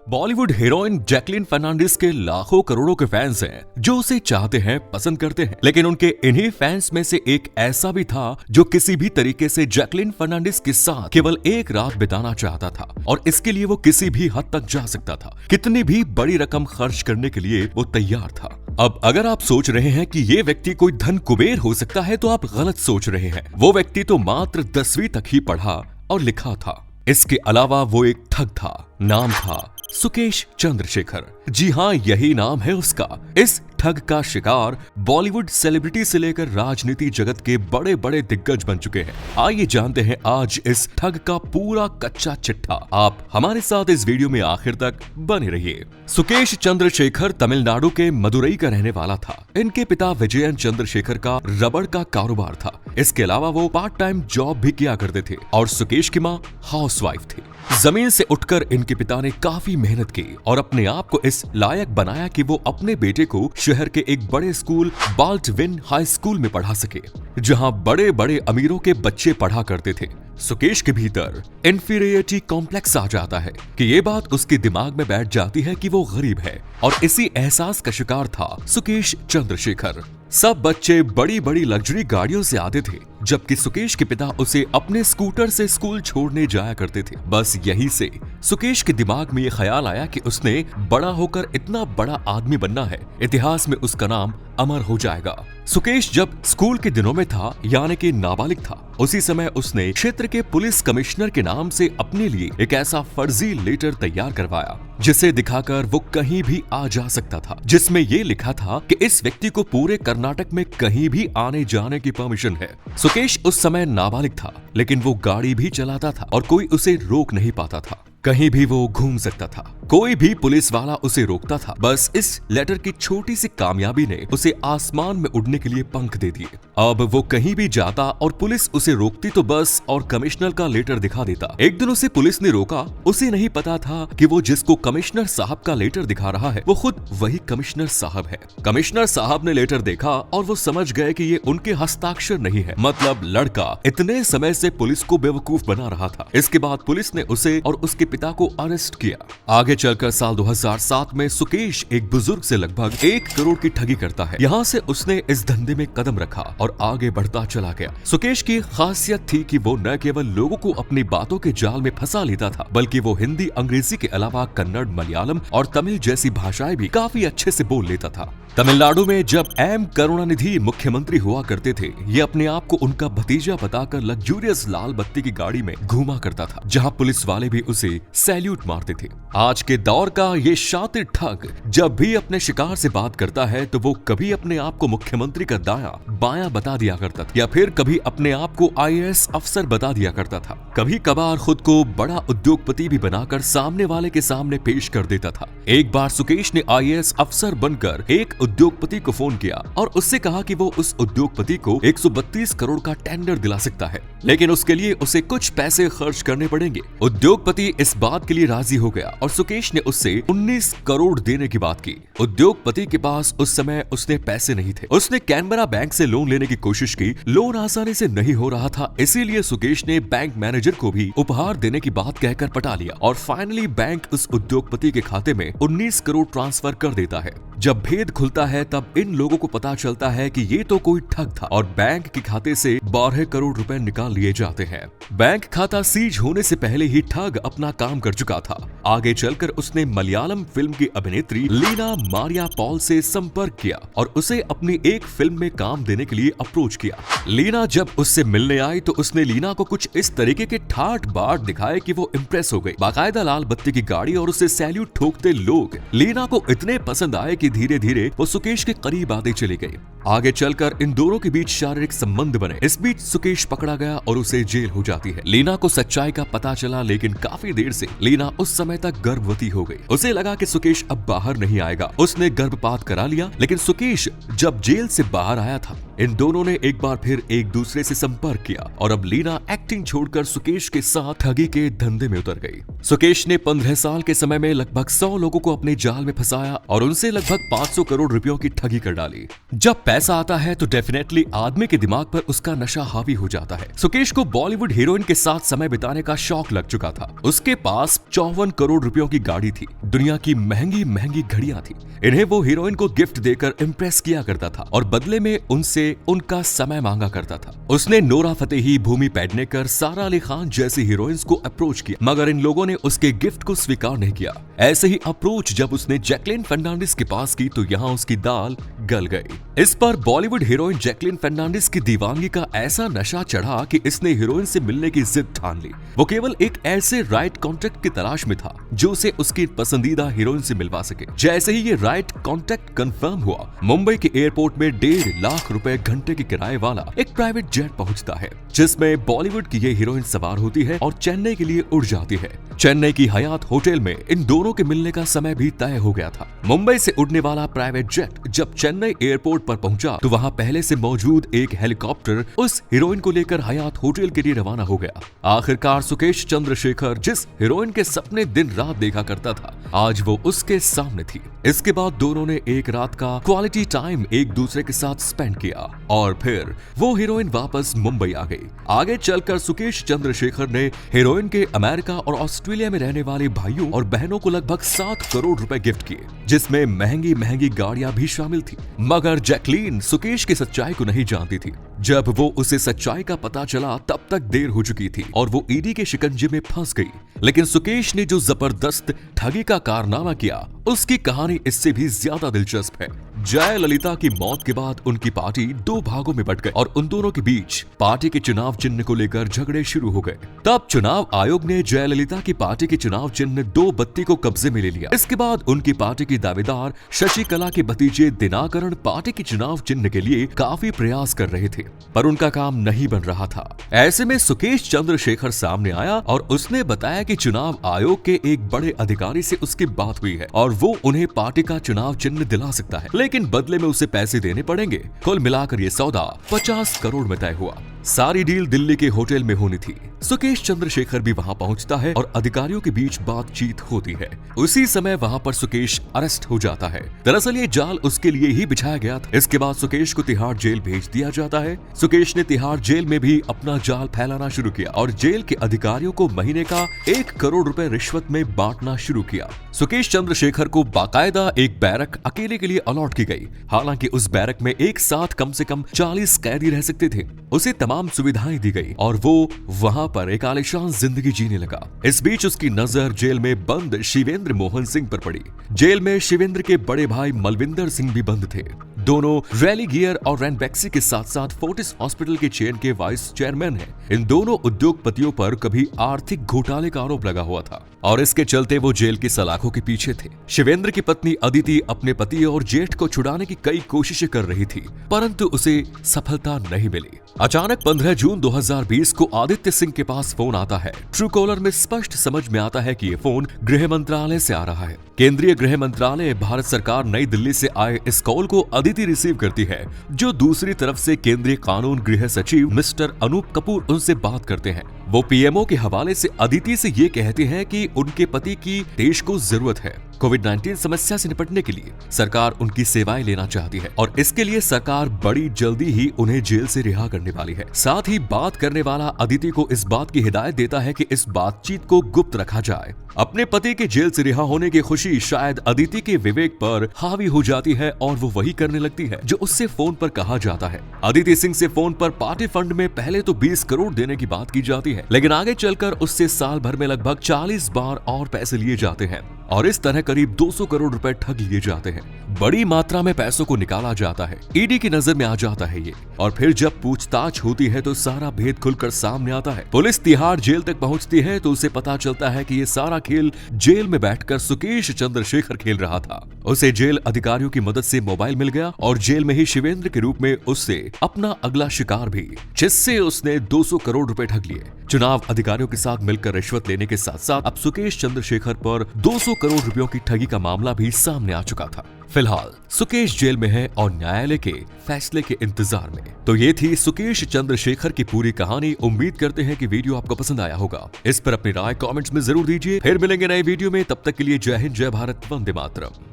Bollywood heroine Jacqueline Fernandes के लाखों करोड़ों के फैंस हैं जो उसे चाहते हैं, पसंद करते हैं। लेकिन उनके इन्हीं फैंस में से एक ऐसा भी था जो किसी भी तरीके से जैकलीन फर्नांडिस के साथ केवल एक रात बिताना चाहता था और इसके लिए वो किसी भी हद तक जा सकता था। कितनी भी बड़ी रकम खर्च करने के लिए वो तैयार था। अब अगर आप सोच रहे हैं कि ये व्यक्ति कोई धन कुबेर हो सकता है तो आप गलत सोच रहे हैं। वो व्यक्ति तो मात्र 10वीं तक ही पढ़ा और लिखा था। इसके अलावा वो एक ठग था। नाम था सुकेश चंद्रशेखर। जी हाँ, यही नाम है उसका। इस ठग का शिकार बॉलीवुड सेलिब्रिटी से लेकर राजनीति जगत के बड़े बड़े दिग्गज बन चुके हैं। आइए जानते हैं आज इस ठग का पूरा कच्चा चिट्ठा। आप हमारे साथ इस वीडियो में आखिर तक बने रहिए। सुकेश चंद्रशेखर तमिलनाडु के मदुरई का रहने वाला था। इनके पिता विजयन चंद्रशेखर का रबड़ का कारोबार था। इसके अलावा वो पार्ट टाइम जॉब भी किया करते थे और सुकेश की माँ हाउसवाइफ थी। जमीन से उठकर इनके पिता ने काफी मेहनत की और अपने आप को इस लायक बनाया कि वो अपने बेटे को शहर के एक बड़े स्कूल बाल्टविन हाई स्कूल में पढ़ा सके, जहां बड़े बड़े अमीरों के बच्चे पढ़ा करते थे। सुकेश के भीतर इंफीरियरिटी कॉम्प्लेक्स आ जाता है कि ये बात उसके दिमाग में बैठ जाती है कि वो गरीब है और इसी एहसास का शिकार था सुकेश चंद्रशेखर। सब बच्चे बड़ी बड़ी लग्जरी गाड़ियों से आते थे, जबकि सुकेश के पिता उसे अपने स्कूटर से स्कूल छोड़ने जाया करते थे। बस यही से सुकेश के दिमाग में ये ख्याल आया कि उसने बड़ा होकर इतना बड़ा आदमी बनना है, इतिहास में उसका नाम अमर हो जाएगा। सुकेश जब स्कूल के दिनों में था, यानी कि नाबालिग था, उसी समय उसने क्षेत्र के पुलिस कमिश्नर के नाम से अपने लिए एक ऐसा फर्जी लेटर तैयार करवाया जिसे दिखाकर वो कहीं भी आ जा सकता था, जिसमें ये लिखा था कि इस व्यक्ति को पूरे कर्नाटक में कहीं भी आने जाने की परमिशन है। सुकेश उस समय नाबालिग था, लेकिन वो गाड़ी भी चलाता था और कोई उसे रोक नहीं पाता था। कहीं भी वो घूम सकता था, कोई भी पुलिस वाला उसे रोकता था। बस इस लेटर की छोटी सी कामयाबी ने उसे आसमान में उड़ने के लिए पंख दे दिए। अब वो कहीं भी जाता और पुलिस उसे रोकती तो बस और कमिश्नर का लेटर दिखा देता। एक दिन उसे पुलिस ने रोका। उसे नहीं पता था कि वो जिसको कमिश्नर साहब का लेटर दिखा रहा है वो खुद वही कमिश्नर साहब है। कमिश्नर साहब ने लेटर देखा और वो समझ गए कि ये उनके हस्ताक्षर नहीं है। मतलब लड़का इतने समय से पुलिस को बेवकूफ बना रहा था। इसके बाद पुलिस ने उसे और उसके पिता को अरेस्ट किया। आगे चलकर साल 2007 में सुकेश एक बुजुर्ग से लगभग 1 करोड़ की ठगी करता है। यहाँ से उसने इस धंधे में कदम रखा और आगे बढ़ता चला गया। सुकेश की खासियत थी कि वो न केवल लोगों को अपनी बातों के जाल में फंसा लेता था, बल्कि वो हिंदी, अंग्रेजी के अलावा कन्नड़, मलयालम और तमिल जैसी भाषाएं भी काफी अच्छे से बोल लेता था। तमिलनाडु में जब एम करुणानिधि मुख्यमंत्री हुआ करते थे, ये अपने आप को उनका भतीजा बताकर लग्जूरियस लाल बत्ती की गाड़ी में घूमा करता था, जहां पुलिस वाले भी उसे सैल्यूट मारते थे। आज के दौर का ये शातिर ठग जब भी अपने शिकार से बात करता है तो वो कभी अपने आप को मुख्यमंत्री का दायां बायां बता दिया करता था, या फिर कभी अपने आप को IAS अफसर बता दिया करता था। कभी कभार खुद को बड़ा उद्योगपति भी बनाकर सामने वाले के सामने पेश कर देता था। एक बार सुकेश ने IAS अफसर बनकर एक उद्योगपति को फोन किया और उससे कहा कि वो उस उद्योगपति को 132 करोड़ का टेंडर दिला सकता है, लेकिन उसके लिए उसे कुछ पैसे खर्च करने पड़ेंगे। उद्योगपति इस बात के लिए राजी हो गया और सुकेश ने उससे 19 करोड़ देने की बात की। उद्योगपति के पास उस समय उसने पैसे नहीं थे। उसने कैनबरा बैंक से लोन लेने की कोशिश की। लोन आसानी से नहीं हो रहा था, इसीलिए सुकेश ने बैंक मैनेजर को भी उपहार देने की बात कहकर पटा लिया और फाइनली बैंक उस उद्योगपति के खाते में 19 करोड़ ट्रांसफर कर देता है। जब भेद खुलता है तब इन लोगों को पता चलता है कि ये तो कोई ठग था और बैंक के खाते से 12 करोड़ रुपए निकाल लिए जाते हैं। बैंक खाता सीज होने से पहले ही ठग अपना काम कर चुका था। आगे चलकर उसने मलयालम फिल्म की अभिनेत्री लीना मारिया पॉल से संपर्क किया और उसे अपनी एक फिल्म में काम देने के लिए अप्रोच किया। लीना जब उससे मिलने आई तो उसने लीना को कुछ इस तरीके के ठाट बाट दिखाए कि वो इम्प्रेस हो गई। बाकायदा लाल बत्ती की गाड़ी और उसे सैल्यूट ठोकते लोग लीना को इतने पसंद आए कि धीरे धीरे वो सुकेश के करीब आते चली गई। आगे चलकर इन दोनों के बीच शारीरिक संबंध बने। इस बीच सुकेश पकड़ा गया और उसे जेल हो जाती है। लीना को सच्चाई का पता चला, लेकिन काफी देर से लीना उस समय तक गर्भवती हो गई। उसे लगा कि सुकेश अब बाहर नहीं आएगा। उसने गर्भपात करा लिया, लेकिन सुकेश जब जेल से बाहर आया था, इन दोनों ने एक बार फिर एक दूसरे से संपर्क किया और अब लीना एक्टिंग छोड़कर सुकेश के साथ ठगी के धंधे में उतर गई। सुकेश ने 15 साल के समय में लगभग 100 लोगों को अपने जाल में फंसाया और उनसे लगभग लगभग 500 करोड़ रुपयों की ठगी कर डाली। जब पैसा आता है तो डेफिनेटली आदमी के दिमाग पर उसका नशा हावी हो जाता है। सुकेश को बॉलीवुड हीरोइन के साथ समय बिताने का शौक लग चुका था। उसके पास 54 करोड़ रुपयों की गाड़ी थी, दुनिया की महंगी महंगी घड़ियां थी। इन्हें वो हीरोइन को गिफ्ट देकर इम्प्रेस किया करता था और बदले में उनसे उनका समय मांगा करता था। उसने नोरा फतेही, भूमि पेडनेकर, सारा अली खान जैसी हीरोइंस को अप्रोच किया, मगर इन लोगों ने उसके गिफ्ट को स्वीकार नहीं किया। ऐसे ही अप्रोच जब उसने जैकलीन फर्नांडिस के पास की तो यहाँ उसकी दाल गल गई। इस पर बॉलीवुड हीरोइन जैकलीन फर्नांडिस की दीवानगी का ऐसा नशा चढ़ा कि इसने हीरोइन से मिलने की जिद ठान ली। वो केवल एक ऐसे राइट कॉन्टेक्ट की तलाश में था जो उसे उसकी पसंदीदा हीरोइन से मिलवा सके। जैसे ही ये राइट कॉन्टेक्ट कंफर्म हुआ, मुंबई के एयरपोर्ट में 1.5 लाख रुपए घंटे के किराए वाला एक प्राइवेट जेट पहुंचता है, जिसमें बॉलीवुड की ये हीरोइन सवार होती है और चेन्नई के लिए उड़ जाती है। चेन्नई की हयात होटल में इन दोनों के मिलने का समय भी तय हो गया था। मुंबई से उड़ने वाला प्राइवेट जेट जब चेन्नई एयरपोर्ट पर पहुंचा तो वहां पहले से मौजूद एक हेलीकॉप्टर उस हीरोइन को लेकर हयात होटल के लिए रवाना हो गया। आखिरकार सुकेश चंद्रशेखर जिस हीरोइन के सपने दिन रात देखा करता था, आज वो उसके सामने थी। इसके बाद दोनों ने एक रात का क्वालिटी टाइम एक दूसरे के साथ स्पेंड किया और फिर वो हीरोइन वापस मुंबई आ गई। आगे चलकर सुकेश चंद्रशेखर ने हीरोइन के अमेरिका और ऑस्ट्रेलिया में रहने वाले भाइयों और बहनों को लगभग 7 करोड़ रुपए गिफ्ट किए, जिसमें महंगी महंगी गाड़ियां भी शामिल थी। मगर जैकलीन सुकेश की सच्चाई को नहीं जानती थी। जब वो उसे सच्चाई का पता चला तब तक देर हो चुकी थी और वो ईडी के शिकंजे में फंस गई। लेकिन सुकेश ने जो जबरदस्त ठगी का कारनामा किया, उसकी कहानी इससे भी ज्यादा दिलचस्प है। जयललिता की मौत के बाद उनकी पार्टी 2 भागों में बट गई और उन दोनों के बीच पार्टी के चुनाव चिन्ह को लेकर झगड़े शुरू हो गए। तब चुनाव आयोग ने जयललिता की पार्टी के चुनाव चिन्ह 2 बत्ती को कब्जे में ले लिया। इसके बाद उनकी पार्टी की दावेदार शशिकला के भतीजे दिनाकरण पार्टी के चुनाव चिन्ह के लिए काफी प्रयास कर रहे थे, पर उनका काम नहीं बन रहा था। ऐसे में सुकेश चंद्रशेखर सामने आया और उसने बताया कि चुनाव आयोग के एक बड़े अधिकारी से उसकी बात हुई है और वो उन्हें पार्टी का चुनाव चिन्ह दिला सकता है, लेकिन बदले में उसे पैसे देने पड़ेंगे। कुल मिलाकर ये सौदा 50 करोड़ में तय हुआ। सारी डील दिल्ली के होटल में होनी थी। सुकेश चंद्रशेखर भी वहां पहुंचता है और अधिकारियों के बीच बातचीत होती है। उसी समय वहां पर सुकेश अरेस्ट हो जाता है। दरअसल ये जाल उसके लिए ही बिछाया गया था। इसके बाद सुकेश को तिहाड़ जेल भेज दिया जाता है। सुकेश ने तिहाड़ जेल में भी अपना जाल फैलाना शुरू किया और जेल के अधिकारियों को महीने का 1 करोड़ रुपए रिश्वत में बांटना शुरू किया। सुकेश चंद्रशेखर को बाकायदा एक बैरक अकेले के लिए अलॉट की गई। हालांकि उस बैरक में एक साथ कम से कम 40 कैदी रह सकते थे। उसे तमाम सुविधाएं दी गई और वो वहां पर एक आलीशान जिंदगी जीने लगा। इस बीच उसकी नजर जेल में बंद शिवेंद्र मोहन सिंह पर पड़ी। जेल में शिवेंद्र के बड़े भाई मलविंदर सिंह भी बंद थे। दोनों रैली गियर और रैनबैक्सी के साथ साथ फोर्टिस हॉस्पिटल के चेन के वाइस चेयरमैन हैं। इन दोनों उद्योगपतियों पर कभी आर्थिक घोटाले का आरोप लगा हुआ था और इसके चलते वो जेल की सलाखों के पीछे थे। शिवेंद्र की पत्नी अदिति अपने पति और जेठ को छुड़ाने की कई कोशिशें कर रही थी, परंतु उसे सफलता नहीं मिली। अचानक 15 जून 2020 को आदित्य सिंह के पास फोन आता है। ट्रू कॉलर में स्पष्ट समझ में आता है कि ये फोन गृह मंत्रालय से आ रहा है। केंद्रीय गृह मंत्रालय, भारत सरकार नई दिल्ली से आए इस कॉल को अदिति रिसीव करती है, जो दूसरी तरफ से केंद्रीय कानून गृह सचिव मिस्टर अनूप कपूर उनसे बात करते हैं। वो पीएमओ के हवाले से अदिति से ये कहते हैं कि उनके पति की देश को जरूरत है। कोविड-19 समस्या से निपटने के लिए सरकार उनकी सेवाएं लेना चाहती है और इसके लिए सरकार बड़ी जल्दी ही उन्हें जेल से रिहा करने वाली है। साथ ही बात करने वाला अदिति को इस बात की हिदायत देता है कि इस बातचीत को गुप्त रखा जाए। अपने पति के जेल से रिहा होने की खुशी शायद अदिति के विवेक पर हावी हो जाती है और वो वही करने लगती है जो उससे फोन पर कहा जाता है। अदिति सिंह से फोन पर पार्टी फंड में पहले तो 20 करोड़ देने की बात की जाती है, लेकिन आगे चलकर उससे साल भर में लगभग 40 बार और पैसे लिए जाते हैं और इस तरह करीब 200 करोड़ रुपए ठग लिए जाते हैं। बड़ी मात्रा में पैसों को निकाला जाता है। ईडी की नजर में आ जाता है ये, और फिर जब पूछताछ होती है तो सारा भेद खुलकर सामने आता है। पुलिस तिहाड़ जेल तक पहुंचती है तो उसे पता चलता है कि ये सारा खेल जेल में बैठकर सुकेश चंद्रशेखर खेल रहा था। उसे जेल अधिकारियों की मदद से मोबाइल मिल गया और जेल में ही शिवेंद्र के रूप में उससे अपना अगला शिकार भी, जिससे उसने 200 करोड़ रुपए ठग लिए। चुनाव अधिकारियों के साथ मिलकर रिश्वत लेने के साथ साथ अब सुकेश चंद्रशेखर पर 200 करोड़ रुपयों की ठगी का मामला भी सामने आ चुका था। फिलहाल सुकेश जेल में है और न्यायालय के फैसले के इंतजार में। तो ये थी सुकेश चंद्रशेखर की पूरी कहानी। उम्मीद करते हैं कि वीडियो आपको पसंद आया होगा। इस पर अपनी राय कमेंट्स में जरूर दीजिए। फिर मिलेंगे नए वीडियो में, तब तक के लिए जय हिंद, जय भारत, वंदे मातरम।